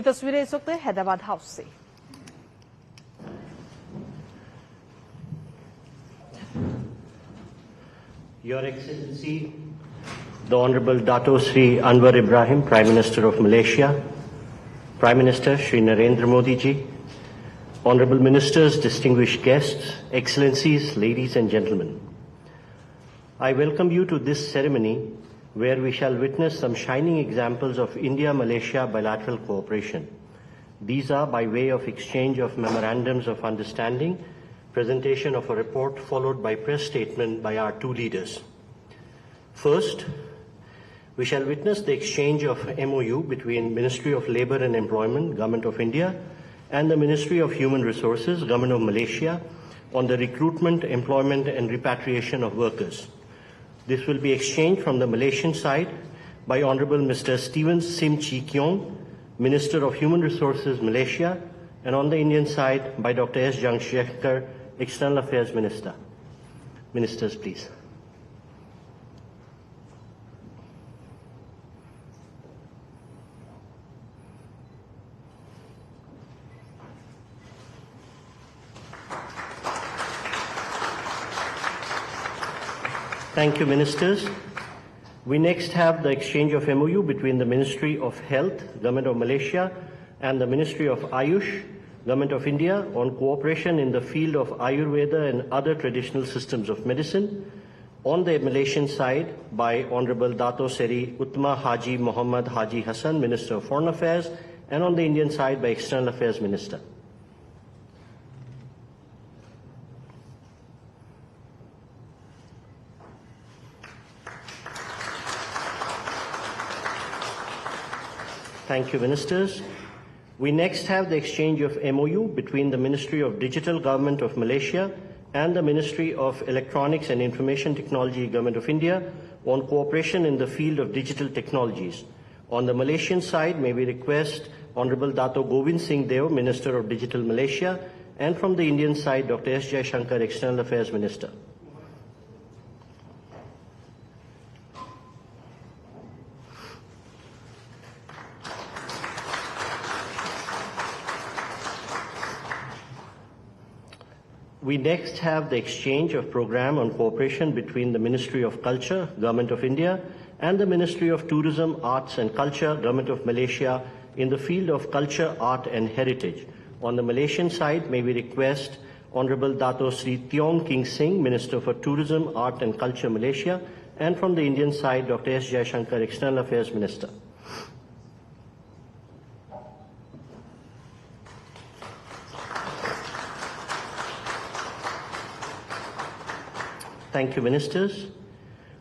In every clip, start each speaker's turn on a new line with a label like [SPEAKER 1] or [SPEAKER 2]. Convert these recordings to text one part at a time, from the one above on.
[SPEAKER 1] ये तस्वीरें इस वक्त हैदराबाद हाउस से।
[SPEAKER 2] Your Excellency, the Honorable Dato Sri Anwar Ibrahim, Prime Minister of Malaysia, Prime Minister Sri Narendra Modi ji, Honorable Ministers, distinguished guests, Excellencies, ladies and gentlemen. I welcome you to this ceremony where we shall witness some shining examples of India-Malaysia bilateral cooperation. These are by way of exchange of memorandums of understanding, presentation of a report followed by press statement by our two leaders. First, we shall witness the exchange of MOU between Ministry of Labour and Employment, Government of India, and the Ministry of Human Resources, Government of Malaysia, on the recruitment, employment and repatriation of workers. This will be exchanged from the Malaysian side by Honorable Mr. Stephen Sim Chi Keong, Minister of Human Resources, Malaysia, and on the Indian side by Dr. S. Jaishankar, External Affairs Minister. Ministers, please. Thank you, Ministers. We next have the exchange of MOU between the Ministry of Health, Government of Malaysia, and the Ministry of Ayush, Government of India, on cooperation in the field of Ayurveda and other traditional systems of medicine. On the Malaysian side, by Honorable Dato Seri Uttama Haji Muhammad Haji Hassan, Minister of Foreign Affairs, and on the Indian side by External Affairs Minister. Thank you, Ministers. We next have the exchange of MOU between the Ministry of Digital Government of Malaysia and the Ministry of Electronics and Information Technology, Government of India, on cooperation in the field of digital technologies. On the Malaysian side, may we request Honorable Dato Govind Singh Deo, Minister of Digital Malaysia, and from the Indian side, Dr. S. Jaishankar, External Affairs Minister. We next have the exchange of program on cooperation between the Ministry of Culture, Government of India, and the Ministry of Tourism, Arts and Culture, Government of Malaysia, in the field of culture, art and heritage. On the Malaysian side, may we request Honorable Dato Sri Tiong King Sing, Minister for Tourism, Art and Culture, Malaysia, and from the Indian side, Dr. S. Jaishankar, External Affairs Minister. Thank you, Ministers.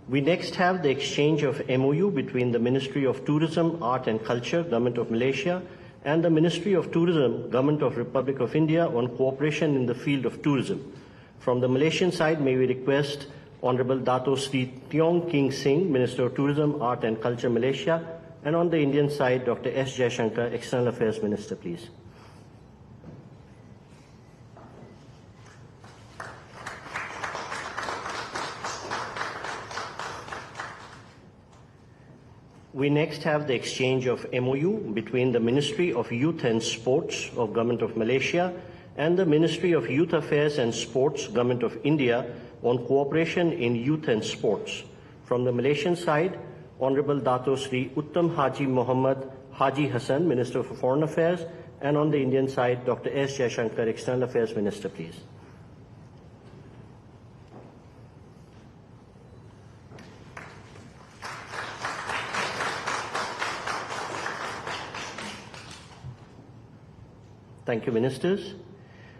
[SPEAKER 2] We next have the exchange of MOU between the Ministry of Tourism, Art and Culture, Government of Malaysia, and the Ministry of Tourism, Government of Republic of India, on cooperation in the field of tourism. From the Malaysian side, may we request Honorable Dato Sri Tiong King Sing, Minister of Tourism, Art and Culture, Malaysia, and on the Indian side, Dr. S. Jaishankar, External Affairs Minister, please. We next have the exchange of MOU between the Ministry of Youth and Sports of Government of Malaysia and the Ministry of Youth Affairs and Sports, Government of India, on cooperation in youth and sports. From the Malaysian side, Honorable Dato Sri Uttam Haji Muhammad Haji Hassan, Minister for Foreign Affairs, and on the Indian side, Dr. S. Jaishankar, External Affairs Minister, please. Thank you, Ministers.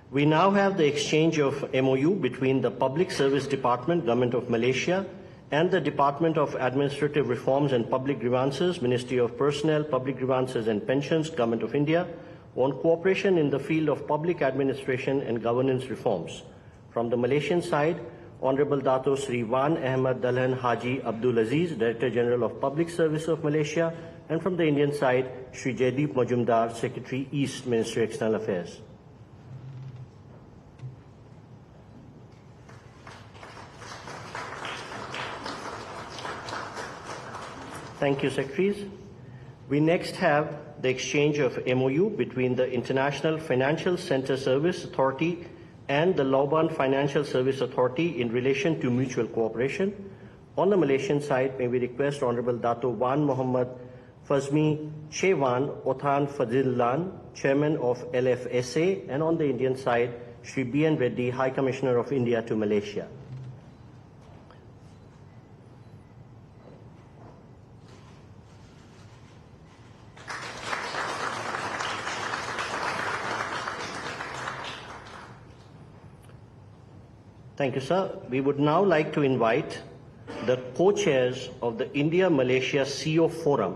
[SPEAKER 2] We now have the exchange of MOU between the Public Service Department, Government of Malaysia, and the Department of Administrative Reforms and Public Grievances, Ministry of Personnel, Public Grievances and Pensions, Government of India, on cooperation in the field of public administration and governance reforms. From the Malaysian side, Honorable Dato Sri Wan Ahmad Dalhan Haji Abdul Aziz, Director General of Public Service of Malaysia, and from the Indian side, Sri Jaideep Majumdar, Secretary East, Ministry of External Affairs. Thank you, Secretaries. We next have the exchange of MOU between the International Financial Center Service Authority and the Lauban Financial Service Authority in relation to mutual cooperation. On the Malaysian side, may we request Honorable Dato Wan Muhammad Fazmi Chewan Othan Fadillan, Chairman of LFSA, and on the Indian side, Shri B.N. Reddy, High Commissioner of India to Malaysia. Thank you, sir. We would now like to invite the co-chairs of the India-Malaysia CEO Forum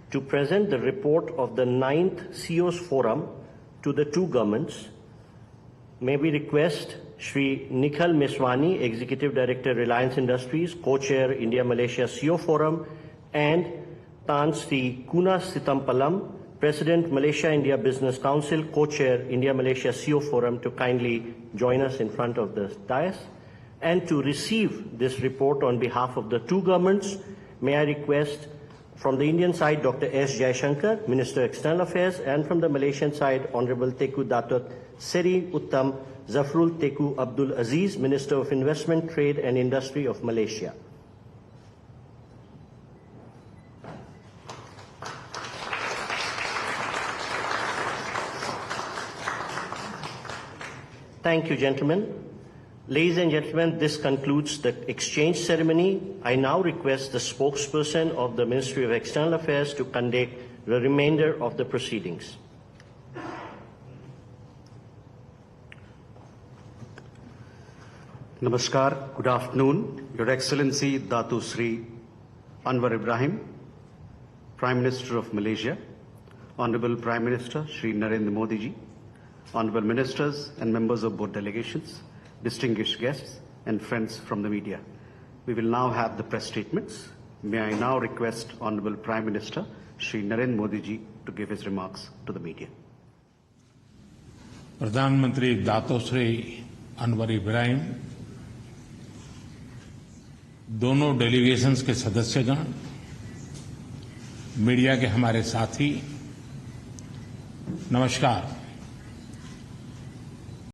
[SPEAKER 2] to present the report of the 9th CEO's Forum to the two governments. May we request Shri Nikhil Miswani, Executive Director, Reliance Industries, co-chair India-Malaysia CEO Forum, and Tan Sri Kuna Sitampalam, President, Malaysia-India Business Council, co-chair India-Malaysia CEO Forum, to kindly join us in front of the dais. And to receive this report on behalf of the two governments, may I request from the Indian side, Dr. S. Jaishankar, Minister of External Affairs, and from the Malaysian side, Honorable Tengku Datuk Seri Uttam Zafrul Tengku Abdul Aziz, Minister of Investment, Trade and Industry of Malaysia. Thank you, gentlemen. Ladies and gentlemen, this concludes the exchange ceremony. I now request the spokesperson of the Ministry of External Affairs to conduct the remainder of the proceedings.
[SPEAKER 3] Namaskar, good afternoon. Your Excellency Dato Sri Anwar Ibrahim, Prime Minister of Malaysia, Honorable Prime Minister Shri Narendra Modi ji, Honorable Ministers and members of both delegations, distinguished guests and friends from the media. We will now have the press statements. May I now request Honorable Prime Minister Shri Narendra Modi ji to give his remarks to the media.
[SPEAKER 4] प्रधानमंत्री दातो श्री अनवर इब्राहिम, दोनों delegations के सदस्यगण, media के हमारे साथी, नमस्कार।